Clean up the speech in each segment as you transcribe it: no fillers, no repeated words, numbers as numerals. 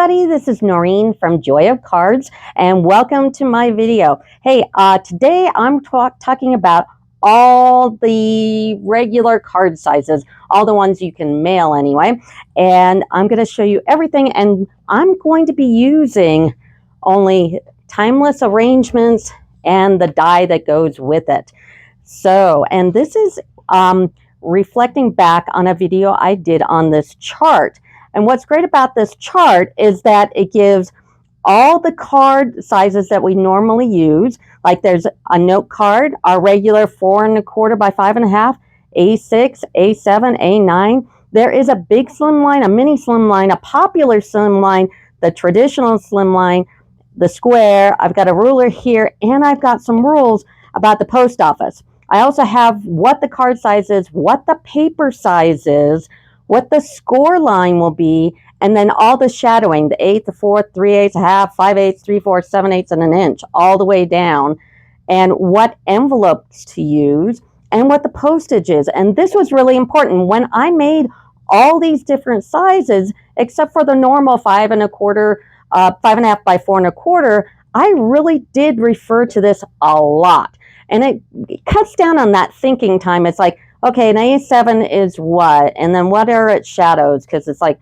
everybody, this is Noreen from Joy of Cards and welcome to my video. Hey, today I'm talking about all the regular card sizes, all the ones you can mail anyway, and I'm going to show you everything, and I'm going to be using only timeless arrangements and the die that goes with it. So, and this is reflecting back on a video I did on this chart. And what's great about this chart is that it gives all the card sizes that we normally use. Like there's a note card, our regular 4 1/4 by 5 1/2, A6, A7, A9. There is a big slimline, a mini slimline, a popular slimline, the traditional slimline, the square. I've got a ruler here, and I've got some rules about the post office. I also have what the card size is, what the paper size is, what the score line will be, and then all the shadowing, the 1/8, the 4th, 3/8, 1/2, 5/8, 3/4, 7/8, and an inch, all the way down, and what envelopes to use, and what the postage is. And this was really important. When I made all these different sizes, except for the normal 5 1/4, 5 1/2 by 4 1/4, I really did refer to this a lot. And it cuts down on that thinking time. It's like, okay, an A7 is what? And then what are its shadows? Because it's like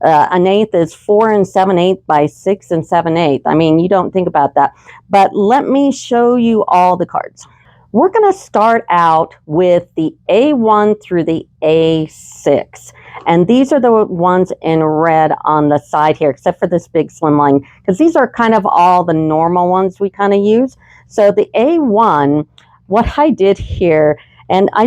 an 1/8 is 4 7/8 by 6 7/8. I mean, you don't think about that. But let me show you all the cards. We're going to start out with the A1 through the A6. And these are the ones in red on the side here, except for this big slim line, because these are kind of all the normal ones we kind of use. So the A1, what I did here, and I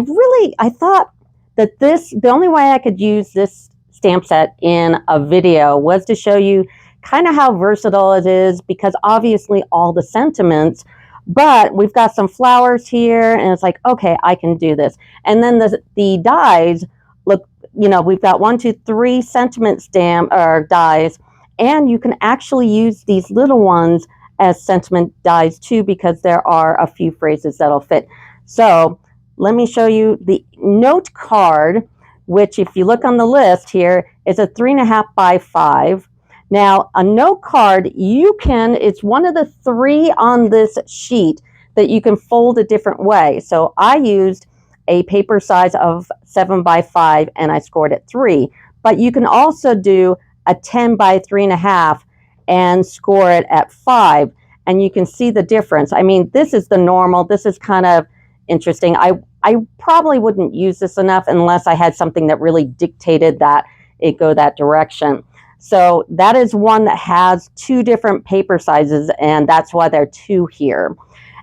thought that the only way I could use this stamp set in a video was to show you kind of how versatile it is, because obviously all the sentiments, but we've got some flowers here, and it's like, okay, I can do this. And then the dies, look, you know, we've got 1, 2, 3 sentiment stamp or dies, and you can actually use these little ones as sentiment dies too, because there are a few phrases that'll fit. So let me show you the note card, which if you look on the list here is a 3 1/2 by 5. Now a note card, it's one of the 3 on this sheet that you can fold a different way. So I used a paper size of 7 by 5 and I scored at 3, but you can also do a 10 by 3 1/2 and score it at 5, and you can see the difference. I mean, this is the normal. This is kind of interesting. I probably wouldn't use this enough unless I had something that really dictated that it go that direction. So that is one that has 2 different paper sizes, and that's why there are 2 here.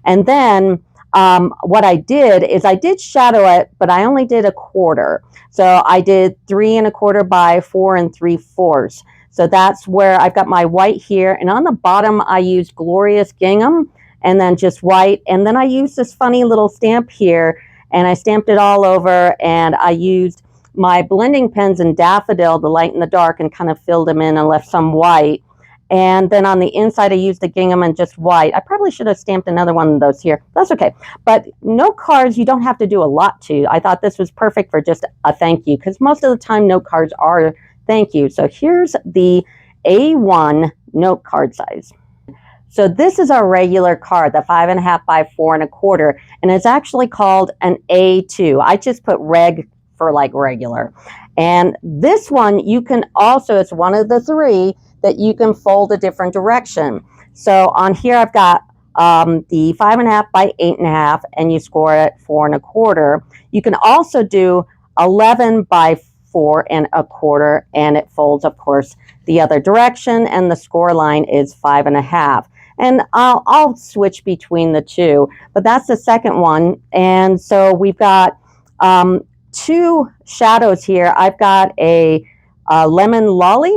And then what I did is I did shadow it, but I only did 1/4. So I did 3 1/4 by 4 3/4. So that's where I've got my white here. And on the bottom, I used Glorious Gingham and then just white. And then I used this funny little stamp here, and I stamped it all over. And I used my blending pens in Daffodil, the light and the dark, and kind of filled them in and left some white. And then on the inside, I used the gingham and just white. I probably should have stamped another one of those here. That's okay. But note cards, you don't have to do a lot to. I thought this was perfect for just a thank you, because most of the time note cards are thank you. So here's the A1 note card size. So this is our regular card, the 5 1/2 by 4 1/4, and it's actually called an A2. I just put reg for like regular. And this one, you can also, it's one of the 3 that you can fold a different direction. So on here, I've got the 5 1/2 by 8 1/2, and you score it 4 1/4. You can also do 11 by 4 1/4, and it folds, of course, the other direction, and the score line is 5 1/2. And I'll switch between the 2, but that's the second one. And so we've got 2 shadows here. I've got a lemon lolly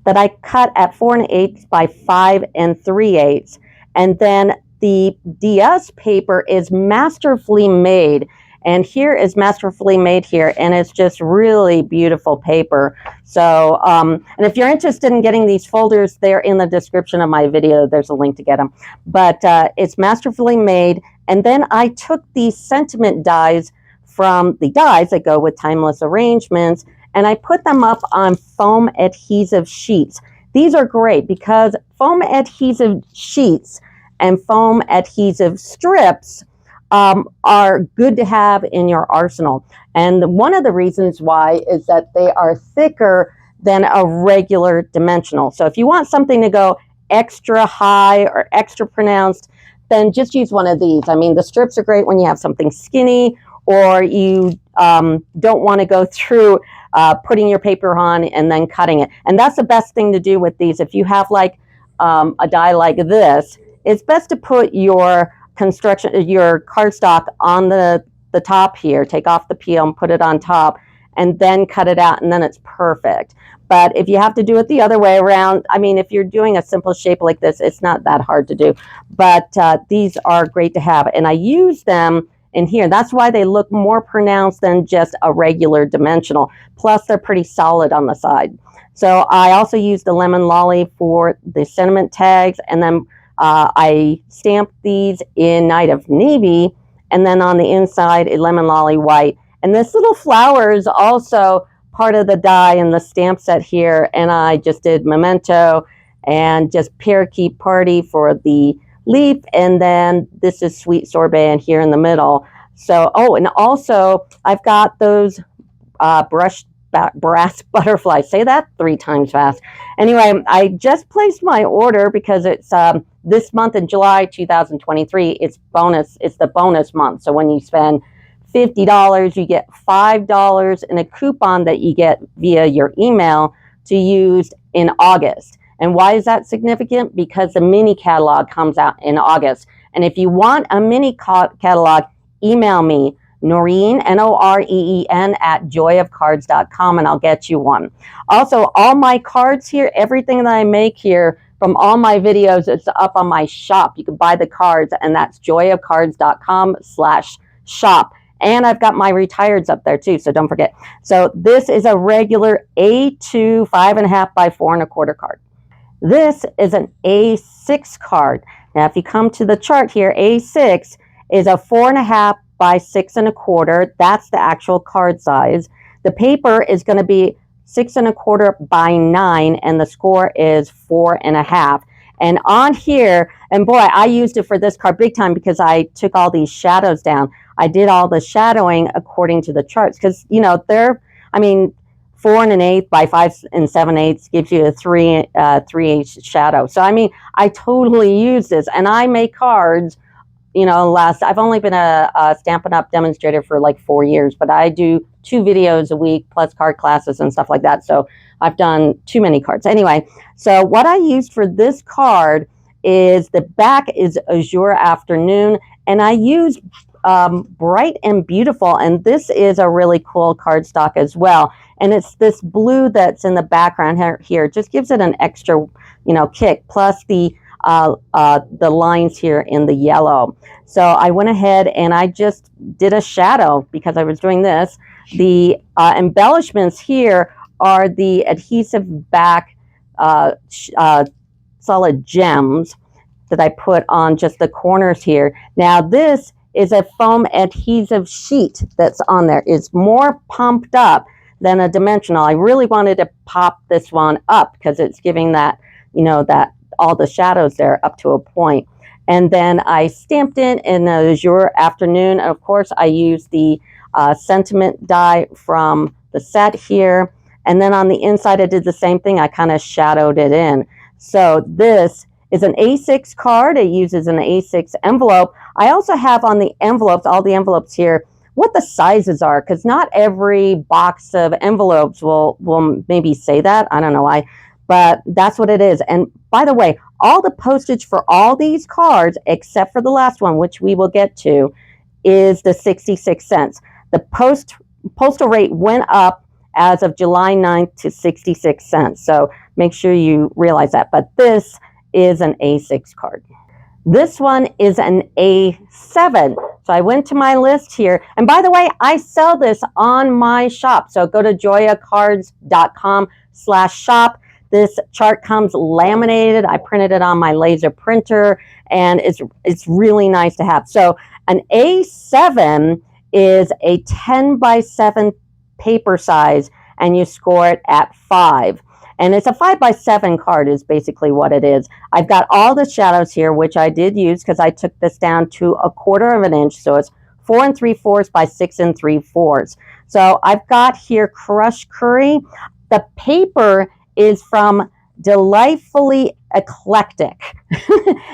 that I cut at 4 1/8 by 5 3/8. And then the DS paper is masterfully made. And here is masterfully made here, and it's just really beautiful paper. So, and if you're interested in getting these folders, they're in the description of my video. There's a link to get them. But it's masterfully made. And then I took these sentiment dies from the dies that go with timeless arrangements, and I put them up on foam adhesive sheets. These are great because foam adhesive sheets and foam adhesive strips are good to have in your arsenal. And one of the reasons why is that they are thicker than a regular dimensional. So if you want something to go extra high or extra pronounced, then just use one of these. I mean, the strips are great when you have something skinny or you don't want to go through putting your paper on and then cutting it. And that's the best thing to do with these. If you have like a die like this, it's best to put your cardstock on the top here, take off the peel and put it on top, and then cut it out, and then it's perfect. But if you have to do it the other way around, I mean, if you're doing a simple shape like this, it's not that hard to do. But these are great to have, and I use them in here. That's why they look more pronounced than just a regular dimensional. Plus, they're pretty solid on the side. So I also use the lemon lolly for the sentiment tags, and then I stamped these in Night of Navy, and then on the inside, a lemon lolly white. And this little flower is also part of the die in the stamp set here, and I just did memento and just parakeet party for the leaf, and then this is sweet sorbet in here in the middle. So, oh, and also I've got those brushed brass butterflies. Say that 3 times fast. Anyway, I just placed my order because it's this month in July 2023. It's the bonus month. So when you spend $50, you get $5 in a coupon that you get via your email to use in August. And why is that significant? Because the mini catalog comes out in August. And if you want a mini catalog, email me, Noreen, Noreen, at joyofcards.com, and I'll get you one. Also, all my cards here, everything that I make here from all my videos, it's up on my shop. You can buy the cards, and that's joyofcards.com/shop. And I've got my retireds up there too, so don't forget. So this is a regular A2 5.5 by 4.25 card. This is an A6 card. Now, if you come to the chart here, A6 is a 4.5 by 6.25. That's the actual card size. The paper is going to be 6.25 by 9, and the score is 4.5. And on here, and boy, I used it for this card big time because I took all these shadows down. I did all the shadowing according to the charts because, you know, 4 1/8 by 5 7/8 gives you a 3/8 shadow. So, I mean, I totally use this, and I make cards, you know, I've only been a Stampin' Up! Demonstrator for like 4 years, but I do 2 videos a week plus card classes and stuff like that. So I've done too many cards. Anyway, so what I used for this card is the back is Azure Afternoon, and I use Bright and Beautiful, and this is a really cool cardstock as well. And it's this blue that's in the background here. It just gives it an extra, you know, kick, plus the lines here in the yellow. So I went ahead and I just did a shadow because I was doing this. The embellishments here are the adhesive back solid gems that I put on just the corners here. Now this is a foam adhesive sheet that's on there. It's more pumped up than a dimensional. I really wanted to pop this one up because it's giving that, you know, that all the shadows there up to a point. And then I stamped it in Azure Afternoon. And of course, I used the sentiment die from the set here. And then on the inside, I did the same thing. I kind of shadowed it in. So this is an A6 card. It uses an A6 envelope. I also have on the envelopes, all the envelopes here, what the sizes are, because not every box of envelopes will maybe say that. I don't know why, but that's what it is. And by the way, all the postage for all these cards, except for the last one, which we will get to, is the 66 cents. The postal rate went up as of July 9th to 66 cents. So make sure you realize that. But this is an A6 card. This one is an A7. So I went to my list here. And by the way, I sell this on my shop. So go to joyofcards.com/shop. This chart comes laminated. I printed it on my laser printer, and it's really nice to have. So an A7 is a 10 by 7 paper size, and you score it at 5. And it's a 5x7 card is basically what it is. I've got all the shadows here, which I did use because I took this down to 1/4 of an inch. So it's 4 3/4 by 6 3/4. So I've got here crushed curry. The paper is from Delightfully Eclectic.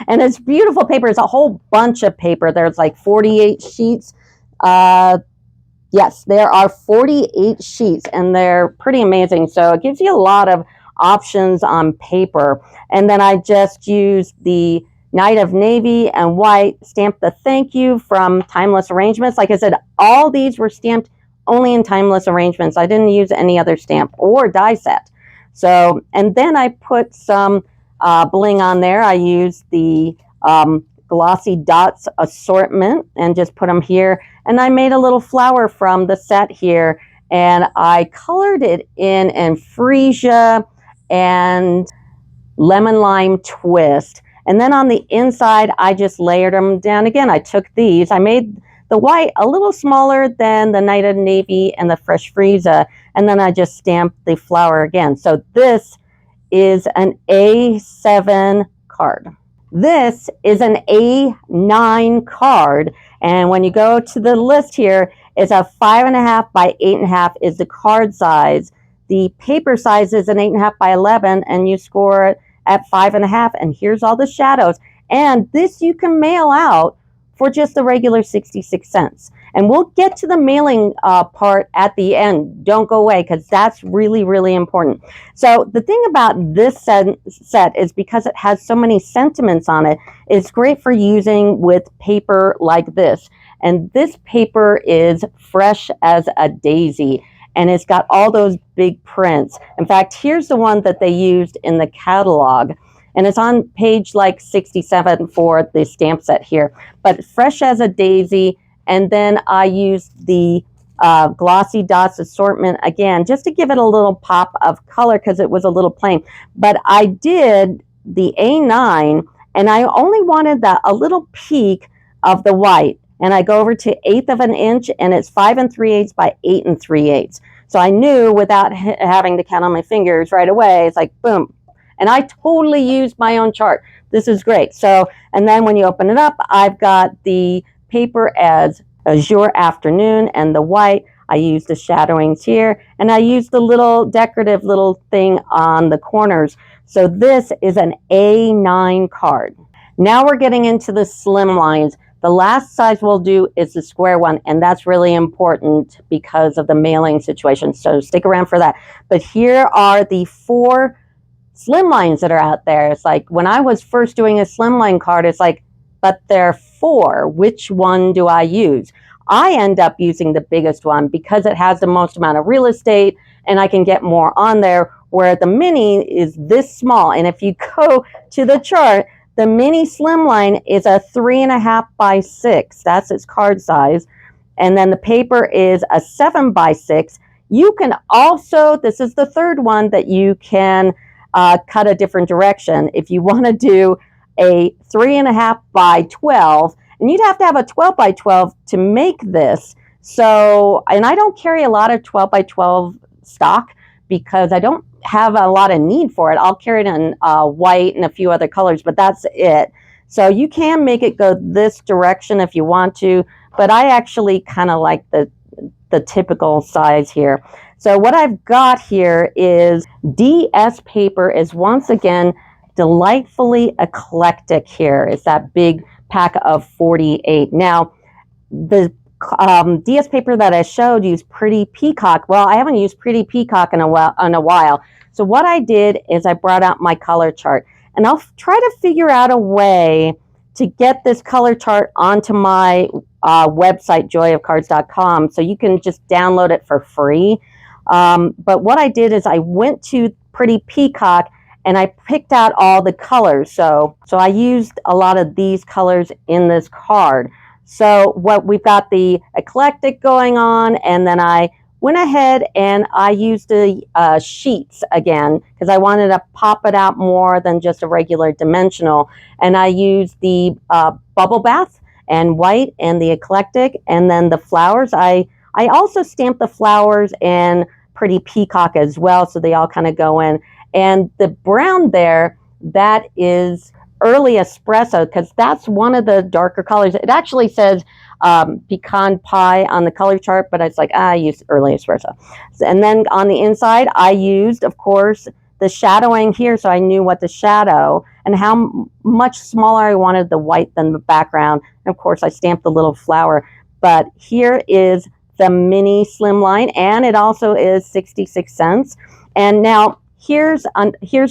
And it's beautiful paper. It's a whole bunch of paper. There's like 48 sheets. Yes, there are 48 sheets, and they're pretty amazing. So it gives you a lot of options on paper. And then I just used the Night of Navy and White, stamped the thank you from Timeless Arrangements. Like I said, all these were stamped only in Timeless Arrangements. I didn't use any other stamp or die set. So, and then I put some bling on there. I used the Glossy Dots assortment and just put them here. And I made a little flower from the set here, and I colored it in freesia and lemon lime twist. And then on the inside, I just layered them down again. I took these, I made the white a little smaller than the Night of Navy and the Fresh Frieza, and then I just stamped the flower again. So this is an A7 card. This is an A9 card, and when you go to the list here, it's a 5.5 by 8.5 is the card size. The paper size is an 8.5 by 11, and you score it at 5.5. And here's all the shadows. And this you can mail out for just the regular 66 cents. And we'll get to the mailing part at the end. Don't go away, because that's really, really important. So the thing about this set is because it has so many sentiments on it, it's great for using with paper like this. And this paper is fresh as a daisy, and it's got all those big prints. In fact, here's the one that they used in the catalog. And it's on page like 67 for the stamp set here. But fresh as a daisy. And then I used the Glossy Dots assortment again, just to give it a little pop of color because it was a little plain. But I did the A9, and I only wanted a little peak of the white. And I go over to 1/8 of an inch, and it's 5 3/8 by 8 3/8. So I knew without having to count on my fingers right away, it's like, boom. And I totally used my own chart. This is great. So, and then when you open it up, I've got the paper as Azure Afternoon and the white. I used the shadowings here, and I used the little decorative little thing on the corners. So this is an A9 card. Now we're getting into the slim lines. The last size we'll do is the square one, and that's really important because of the mailing situation. So stick around for that. But here are the 4 slim lines that are out there. It's like when I was first doing a slimline card, it's like, but there are 4. Which one do I use? I end up using the biggest one because it has the most amount of real estate, and I can get more on there, where the mini is this small. And if you go to the chart, the mini slimline is a 3.5 by 6. That's its card size. And then the paper is a 7 by 6. You can also, this is the third one that you can cut a different direction. If you want to do a 3.5 by 12, and you'd have to have a 12 by 12 to make this. So, and I don't carry a lot of 12 by 12 stock because I don't have a lot of need for it. I'll carry it in white and a few other colors, but that's it. So you can make it go this direction if you want to, but I actually kind of like the typical size here. So what I've got here is DS paper is once again Delightfully Eclectic here. It's that big pack of 48. Now, the DS paper that I showed used Pretty Peacock. Well, I haven't used Pretty Peacock in a while. So what I did is I brought out my color chart, and I'll try to figure out a way to get this color chart onto my website, joyofcards.com, so you can just download it for free. But what I did is I went to Pretty Peacock and I picked out all the colors. So I used a lot of these colors in this card. So what we've got the eclectic going on, and then I went ahead and I used the sheets again because I wanted to pop it out more than just a regular dimensional. And I used the bubble bath and white and the eclectic, and then the flowers. I also stamped the flowers in Pretty Peacock as well, so they all kind of go in. And the brown there, that is early espresso, because that's one of the darker colors. It actually says pecan pie on the color chart, but it's like, I use early espresso. And then on the inside, I used, of course, the shadowing here, so I knew what to shadow and how much smaller I wanted the white than the background. And of course, I stamped the little flower. But here is the mini Slimline, and it also is 66 cents. And now here's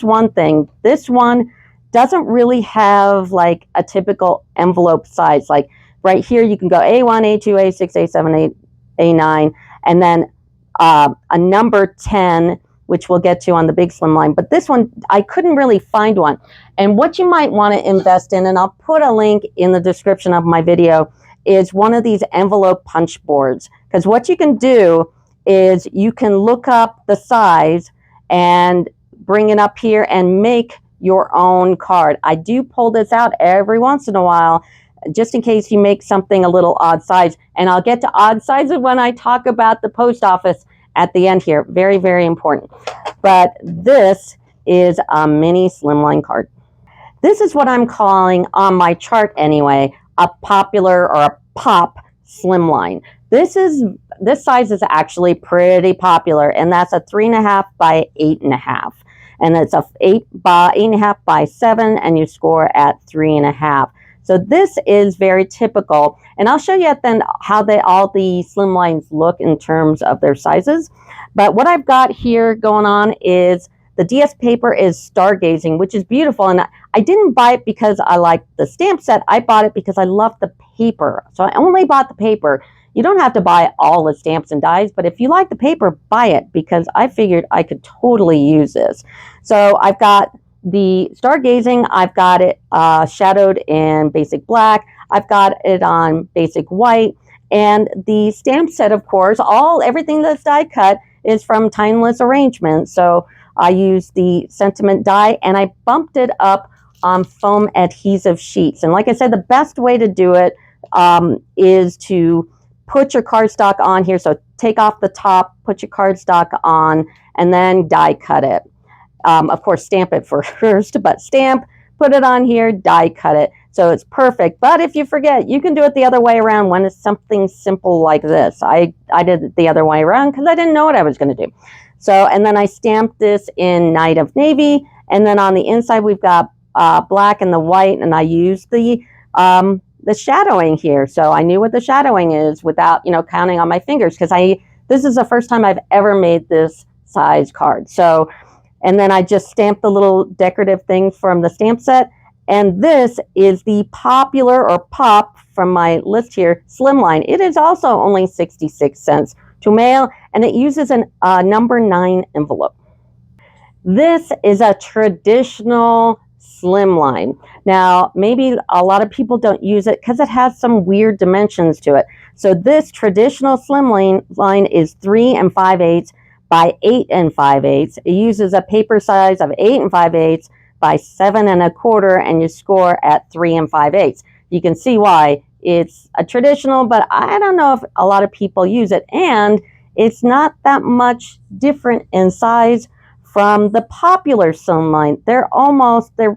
one thing. This one doesn't really have like a typical envelope size. Like right here, you can go A1, A2, A6, A7, A9, and then a number 10, which we'll get to on the big Slimline. But this one, I couldn't really find one. And what you might want to invest in, and I'll put a link in the description of my video, is one of these envelope punch boards. Because what you can do is you can look up the size and bring it up here and make your own card. I do pull this out every once in a while, just in case you make something a little odd size. And I'll get to odd sizes when I talk about the post office at the end here. Very, very important. But this is a mini Slimline card. This is what I'm calling, on my chart anyway, a popular or a pop Slimline. This size is actually pretty popular, and that's a 3.5 by 8.5. And it's a 8.5 by 7, and you score at 3.5. So this is very typical. And I'll show you then how all the Slimlines look in terms of their sizes. But what I've got here going on is the DS paper is Stargazing, which is beautiful. And I didn't buy it because I liked the stamp set. I bought it because I love the paper. So I only bought the paper. You don't have to buy all the stamps and dies, but if you like the paper, buy it, because I figured I could totally use this. So I've got the Stargazing, I've got it shadowed in basic black, I've got it on basic white, and the stamp set, of course, everything that's die cut is from Timeless Arrangements. So I used the sentiment die, and I bumped it up on foam adhesive sheets. And like I said, the best way to do it is to put your cardstock on here. So take off the top, put your cardstock on, and then die cut it. Of course, stamp it first, but stamp, put it on here, die cut it. So it's perfect. But if you forget, you can do it the other way around when it's something simple like this. I did it the other way around because I didn't know what I was going to do. So, and then I stamped this in Night of Navy. And then on the inside, we've got black and the white, and I used the shadowing here. So I knew what the shadowing is without, counting on my fingers, because this is the first time I've ever made this size card. So, and then I just stamped the little decorative things from the stamp set. And this is the popular or pop from my list here, Slimline. It is also only 66 cents to mail, and it uses a number 9 envelope. This is a traditional Slimline. Now, maybe a lot of people don't use it because it has some weird dimensions to it. So this traditional Slimline is 3 5/8 by 8 5/8. It uses a paper size of 8 5/8 by 7 1/4, and you score at 3 5/8. You can see why it's a traditional, but I don't know if a lot of people use it, and it's not that much different in size from the popular Slimline. They're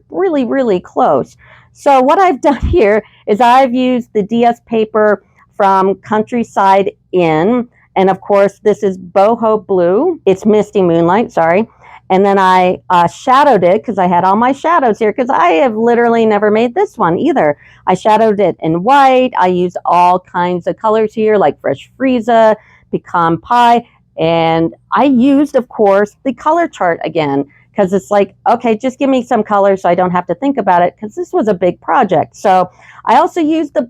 really, really close. So what I've done here is I've used the DS paper from Countryside Inn, and of course this is Boho Blue. It's Misty Moonlight, sorry. And then I shadowed it, because I had all my shadows here, because I have literally never made this one either. I shadowed it in white. I used all kinds of colors here, like Fresh Frieza, Pecan Pie, and I used, of course, the color chart again, because it's like, okay, just give me some colors so I don't have to think about it, because this was a big project. So I also used the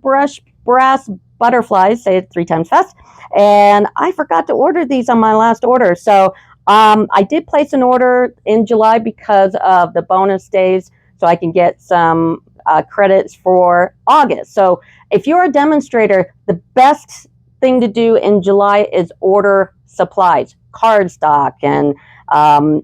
brass butterflies, say it 3 times fast, and I forgot to order these on my last order. So I did place an order in July because of the bonus days, so I can get some credits for August. So if you're a demonstrator, the best thing to do in July is order supplies, cardstock, and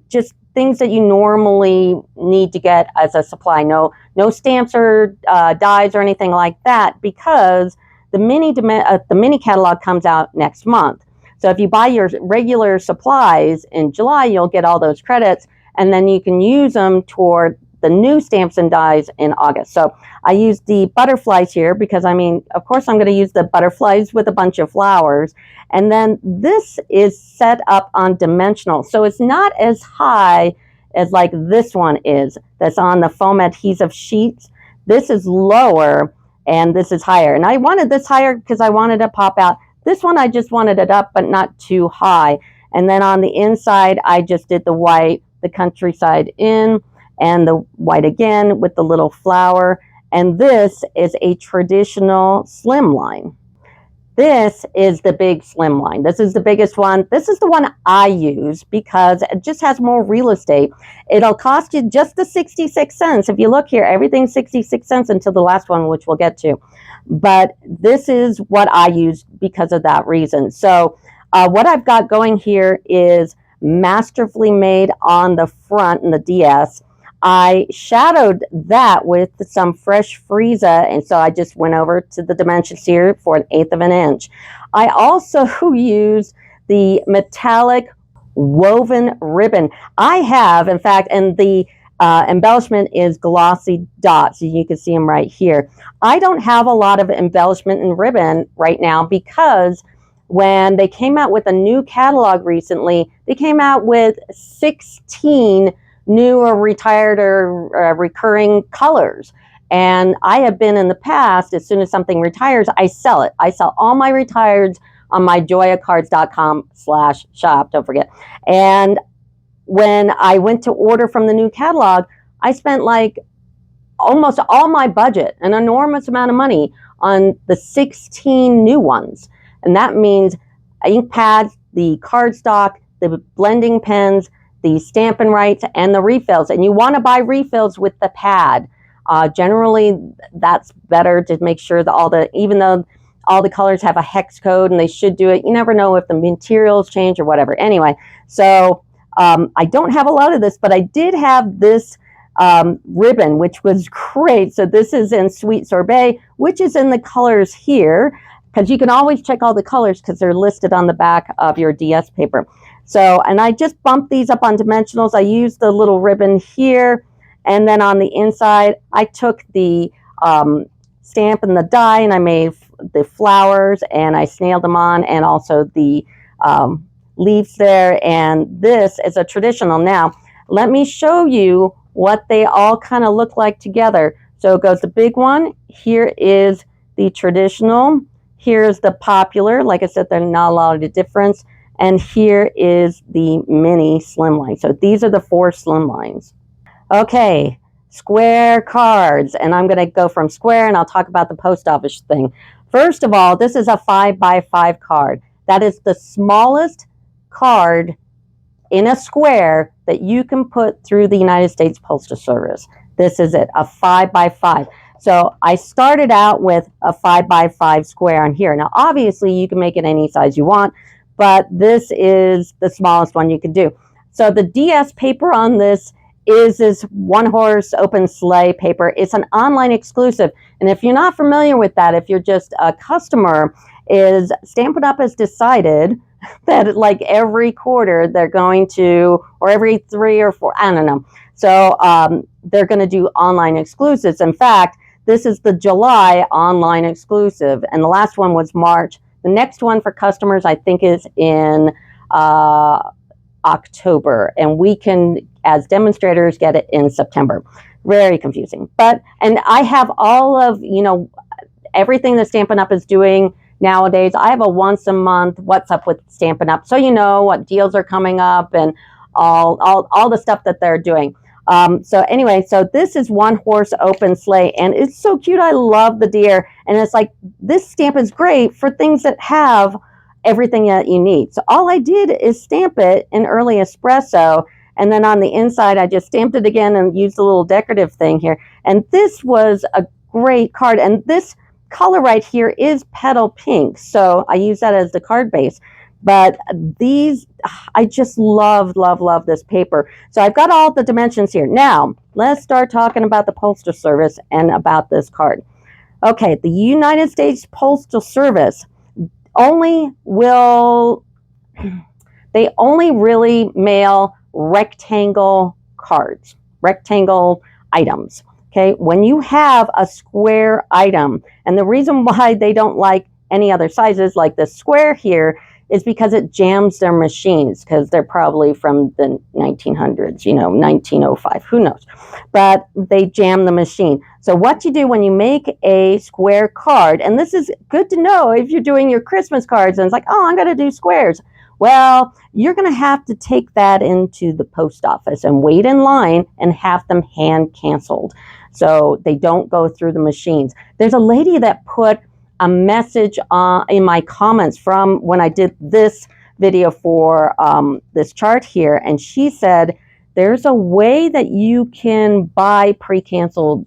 just things that you normally need to get as a supply. No stamps or dies or anything like that, because the mini catalog comes out next month. So if you buy your regular supplies in July, you'll get all those credits. and then you can use them toward the new stamps and dies in August. So I used the butterflies here because, I mean, of course I'm going to use the butterflies with a bunch of flowers. And then this is set up on dimensional. So it's not as high as like this one is, that's on the foam adhesive sheets. This is lower and this is higher. And I wanted this higher because I wanted to pop out. This one I just wanted it up, but not too high. And then on the inside, I just did the white, the countryside in, and the white again with the little flower. And this is a traditional slimline. This is the big slimline. This is the biggest one. This is the one I use because it just has more real estate. It'll cost you just the 66 cents. If you look here, everything's 66 cents until the last one, which we'll get to. But this is what I use because of that reason. So what I've got going here is masterfully made on the front in the DS. I shadowed that with some fresh Frieza, and so I just went over to the dimensions here for 1/8 of an inch. I also use the metallic woven ribbon. I have, in fact, and the embellishment is glossy dots. You can see them right here. I don't have a lot of embellishment in ribbon right now because when they came out with a new catalog recently, they came out with 16 new or retired or recurring colors. And I have been in the past, as soon as something retires, I sell it. I sell all my retireds on my joyacards.com/shop, don't forget. And when I went to order from the new catalog, I spent like almost all my budget, an enormous amount of money, on the 16 new ones. And that means ink pads, the cardstock, the blending pens, the Stampin' Rights, and the refills. And you want to buy refills with the pad. Generally, that's better to make sure that even though all the colors have a hex code and they should do it, you never know if the materials change or whatever. Anyway, so I don't have a lot of this, but I did have this ribbon, which was great. So this is in Sweet Sorbet, which is in the colors here, because you can always check all the colors because they're listed on the back of your DS paper. So, and I just bumped these up on dimensionals. I used the little ribbon here, and then on the inside, I took the stamp and the die, and I made the flowers, and I snailed them on, and also the leaves there. And this is a traditional. Now, let me show you what they all kind of look like together. So it goes the big one. Here is the traditional. Here's the popular. Like I said, there's not a lot of difference. And here is the mini slimline. So these are the 4 slimlines. Okay, square cards. And I'm going to go from square, and I'll talk about the post office thing. First of all, this is a 5x5 card. That is the smallest card in a square that you can put through the United States Postal Service. This is it, a 5x5. So I started out with a 5x5 square on here. Now, obviously, you can make it any size you want, but this is the smallest one you can do. So the DS paper on this is this one-horse open sleigh paper. It's an online exclusive. And if you're not familiar with that, if you're just a customer, is Stampin' Up! Has decided that like every quarter they're going to, or every 3 or 4, I don't know. So they're going to do online exclusives. In fact, this is the July online exclusive, and the last one was March. The next one for customers, I think, is in October, and we can, as demonstrators, get it in September. Very confusing. And I have all of, everything that Stampin' Up! Is doing nowadays. I have a once a month What's Up with Stampin' Up! So you know what deals are coming up and all the stuff that they're doing. So anyway, so this is one horse open sleigh, and it's so cute. I love the deer, and it's like this stamp is great for things that have everything that you need. So all I did is stamp it in early espresso, and then on the inside I just stamped it again and used a little decorative thing here. And this was a great card, and this color right here is petal pink, so I use that as the card base. But these, I just love this paper. So I've got all the dimensions here. Now, let's start talking about the Postal Service and about this card. Okay, the United States Postal Service only really mail rectangle cards, rectangle items. Okay, when you have a square item, and the reason why they don't like any other sizes like the square here is because it jams their machines, because they're probably from the 1900s, 1905, who knows, but they jam the machine. So what you do when you make a square card, and this is good to know if you're doing your Christmas cards and it's like, oh, I'm going to do squares. Well, you're going to have to take that into the post office and wait in line and have them hand canceled so they don't go through the machines. There's a lady that put a message in my comments from when I did this video for this chart here, and she said there's a way that you can buy pre-canceled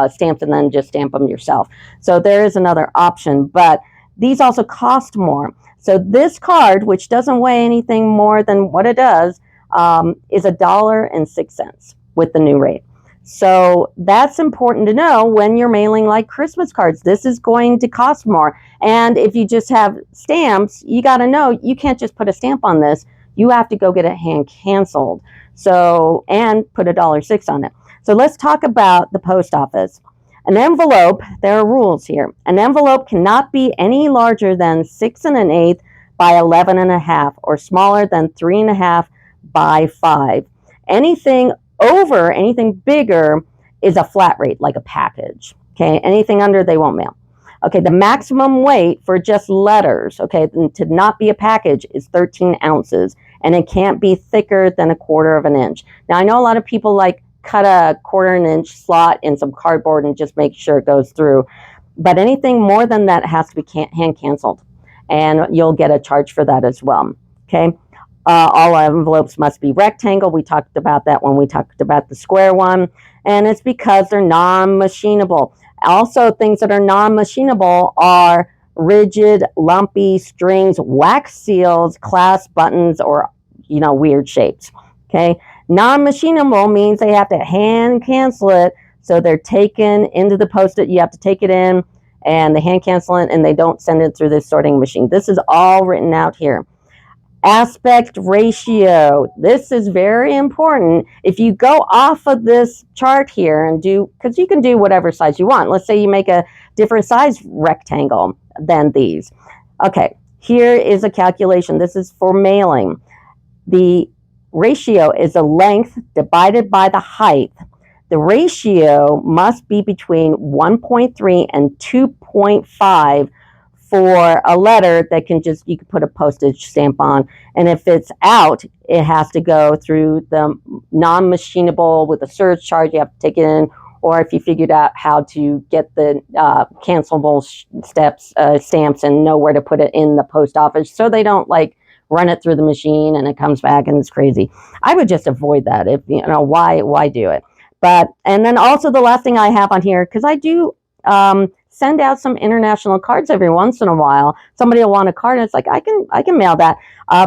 stamps and then just stamp them yourself. So there is another option, but these also cost more. So this card, which doesn't weigh anything more than what it does, is $1.06 with the new rate. So that's important to know when you're mailing like Christmas cards. This is going to cost more. And if you just have stamps, you got to know you can't just put a stamp on this. You have to go get it hand canceled. So, and put $1.06 on it. So let's talk about the post office. An envelope, there are rules here. An envelope cannot be any larger than 6 1/8 by 11 1/2 or smaller than 3 1/2 by 5. Anything bigger is a flat rate, like a package. Okay, anything under, they won't mail. Okay, the maximum weight for just letters, okay, to not be a package is 13 ounces, and it can't be thicker than 1/4 of an inch. Now, I know a lot of people like cut a 1/4 inch slot in some cardboard and just make sure it goes through, but anything more than that has to be hand canceled, and you'll get a charge for that as well. Okay. All envelopes must be rectangle. We talked about that when we talked about the square one, and it's because they're non-machinable. Also, things that are non-machinable are rigid, lumpy strings, wax seals, clasp buttons, or weird shapes. Okay, non-machinable means they have to hand cancel it, so they're taken into the post-it. You have to take it in, and they hand cancel it, and they don't send it through this sorting machine. This is all written out here. Aspect ratio. This is very important. If you go off of this chart here and because you can do whatever size you want. Let's say you make a different size rectangle than these. Okay, here is a calculation. This is for mailing. The ratio is the length divided by the height. The ratio must be between 1.3 and 2.5 for a letter that you can put a postage stamp on. And if it's out, it has to go through the non-machinable with a surcharge. You have to take it in, or if you figured out how to get the cancelable stamps and know where to put it in the post office so they don't run it through the machine and it comes back and it's crazy. I would just avoid that. If why do it? And then also the last thing I have on here, because I do send out some international cards every once in a while. Somebody will want a card, and it's like I can mail that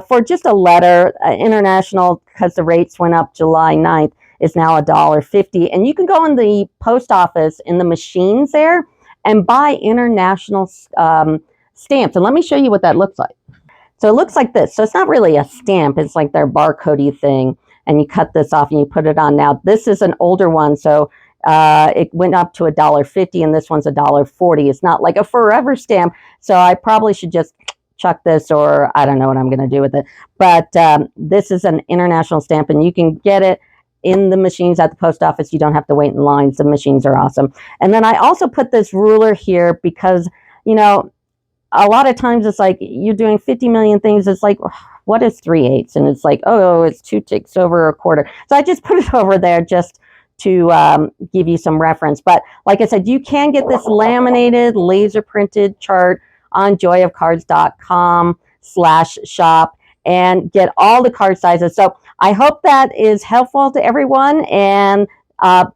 for just a letter. International, because the rates went up July 9th, is now $1.50, and you can go in the post office in the machines there and buy international stamps. And let me show you what that looks like. So it looks like this. So it's not really a stamp. It's like their barcodey thing, and you cut this off and you put it on. Now this is an older one, so it went up to $1.50, and this one's $1.40. It's not like a forever stamp, so I probably should just chuck this, or I don't know what I'm going to do with it. But this is an international stamp, and you can get it in the machines at the post office. You don't have to wait in lines. The machines are awesome. And then I also put this ruler here because, a lot of times it's like you're doing 50 million things. It's like, what is 3/8? And it's like, oh, it's 2 ticks over 1/4. So I just put it over there just to give you some reference. But like I said, you can get this laminated, laser printed chart on joyofcards.com/shop and get all the card sizes. So I hope that is helpful to everyone. And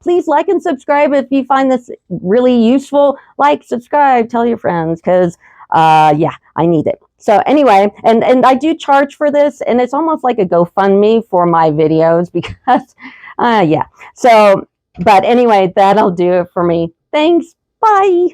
please like and subscribe if you find this really useful. Like, subscribe, tell your friends, because yeah, I need it. So anyway, and I do charge for this, and it's almost like a GoFundMe for my videos because yeah. So, but anyway, that'll do it for me. Thanks. Bye.